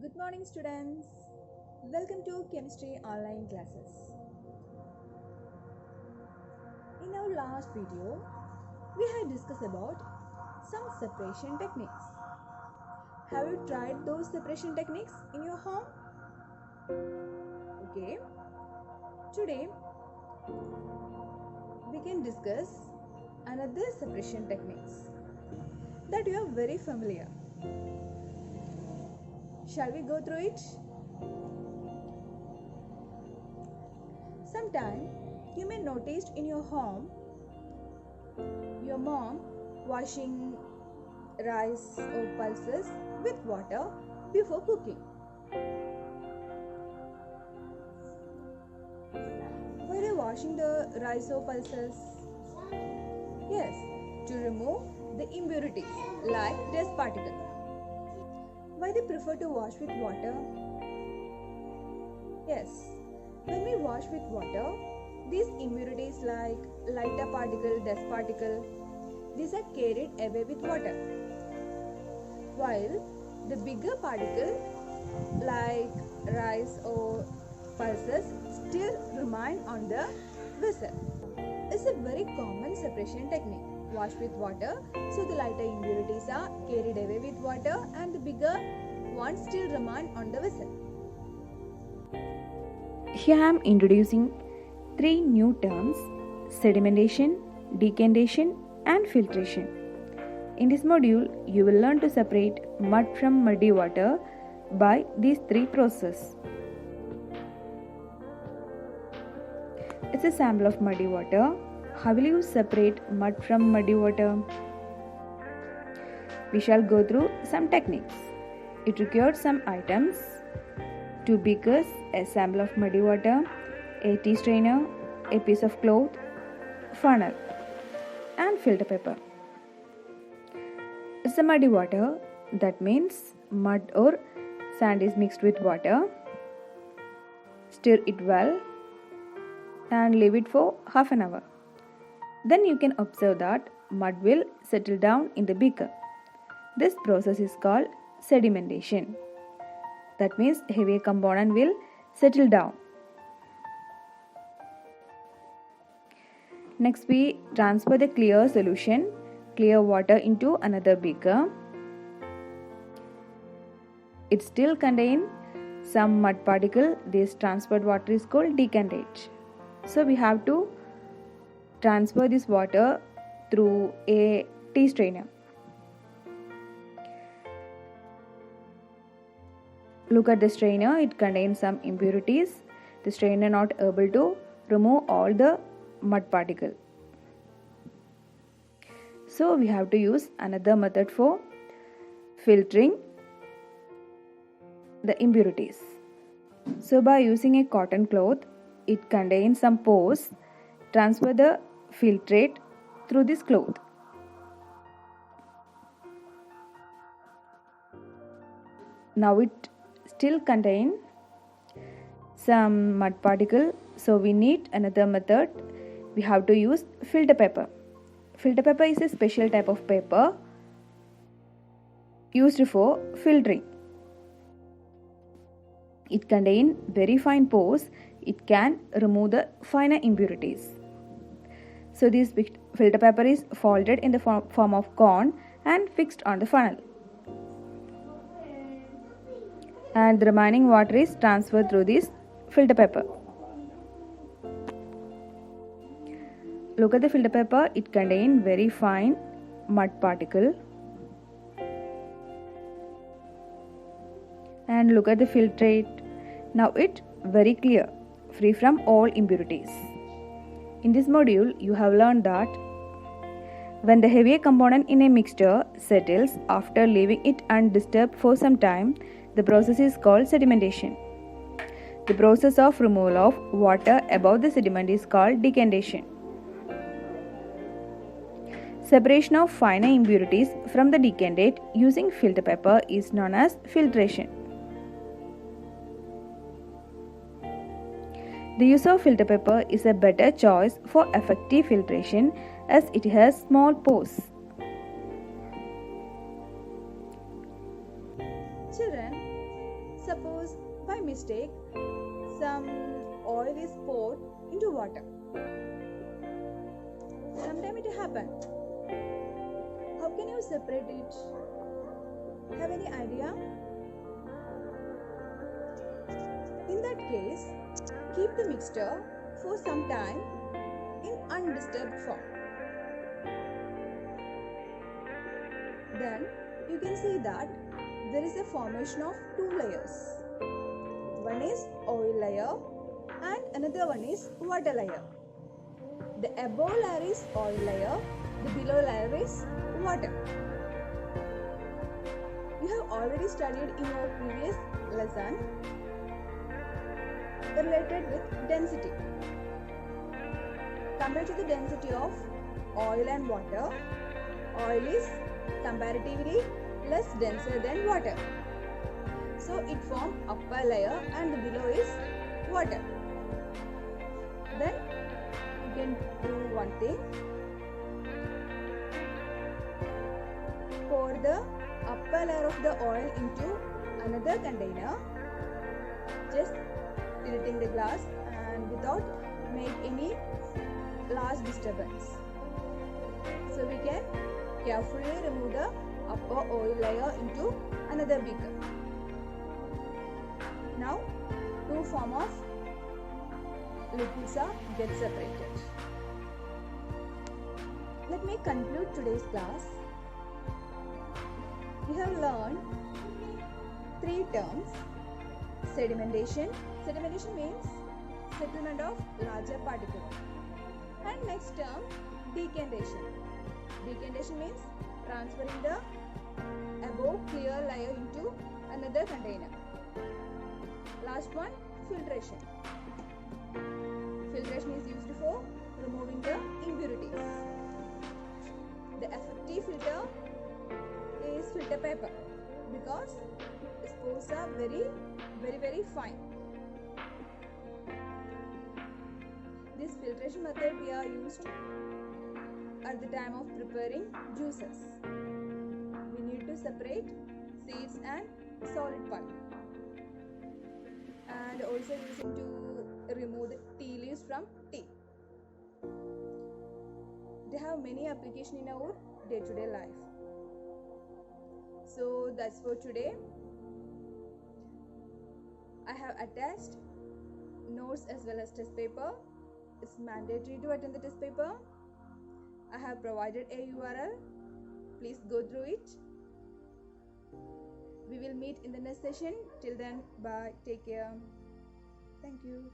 Good morning, students. Welcome to chemistry online classes. In our last video, we had discussed about some separation techniques. Have you tried those separation techniques in your home? Okay. Today, we can discuss another separation techniques that you are very familiar. Shall we go through it? Sometime you may notice in your home your mom washing rice or pulses with water before cooking. Why are they washing the rice or pulses? Yes, to remove the impurities like dust particles. Why they prefer to wash with water? Yes, when we wash with water, these impurities like lighter particle, dust particle, these are carried away with water. While the bigger particle like rice or pulses still remain on the vessel. It's a very common separation technique. Wash with water, so the lighter impurities are carried away with water and the bigger ones still remain on the vessel. Here I am introducing three new terms: sedimentation, decantation and filtration. In this module, you will learn to separate mud from muddy water by these three processes. It's a sample of muddy water. How will you separate mud from muddy water? We shall go through some techniques. It requires some items: 2 beakers, a sample of muddy water, a tea strainer, a piece of cloth, funnel, and filter paper. It's a muddy water, that means mud or sand is mixed with water. Stir it well and leave it for half an hour. Then you can observe that mud will settle down in the beaker. This process is called sedimentation. That means heavier component will settle down. Next, we transfer the clear solution, clear water, into another beaker. It still contains some mud particle. This transferred water is called decantate. So we have to transfer this water through a tea strainer. Look at the strainer, it contains some impurities. The strainer not able to remove all the mud particle. So we have to use another method for filtering the impurities. So by using a cotton cloth, it contains some pores. Transfer the filtrate through this cloth. Now it still contains some mud particle, so we need another method. We have to use filter paper. Filter paper is a special type of paper used for filtering. It contains very fine pores. It can remove the finer impurities. So this filter paper is folded in the form of cone and fixed on the funnel. And the remaining water is transferred through this filter paper. Look at the filter paper, it contains very fine mud particle. And look at the filtrate. Now it very clear, free from all impurities. In this module, you have learned that when the heavier component in a mixture settles after leaving it undisturbed for some time, the process is called sedimentation. The process of removal of water above the sediment is called decantation. Separation of finer impurities from the decantate using filter paper is known as filtration. The use of filter paper is a better choice for effective filtration as it has small pores. Children, Suppose by mistake some oil is poured into water. Sometime it happens. How can you separate it? Have any idea? In that case, keep the mixture for some time in undisturbed form. Then you can see that there is a formation of two layers. One is oil layer and another one is water layer. The above layer is oil layer, the below layer is water. You have already studied in your previous lesson related with density. Compared to the density of oil and water, oil is comparatively less denser than water. So it forms upper layer and the below is water. Then you can do one thing. Pour the upper layer of the oil into another container, just tilting the glass and without make any large disturbance. So we can carefully remove the upper oil layer into another beaker. Now two form of liquids are get separated. Let me conclude today's class. We have learned three terms. Sedimentation. Sedimentation means settlement of larger particles. And next term, decantation. Decantation means transferring the above clear layer into another container. Last one, filtration. Filtration is used for removing the impurities. The effective filter is filter paper because the spores are very fine. This filtration method we are used at the time of preparing juices. We need to separate seeds and solid pulp, and also using to remove the tea leaves from tea. They have many applications in our day-to-day life. So that's for today. I have attached notes as well as test paper. It's mandatory to attend the test paper. I have provided a URL. Please go through it. We will meet in the next session. Till then, bye. Take care. Thank you.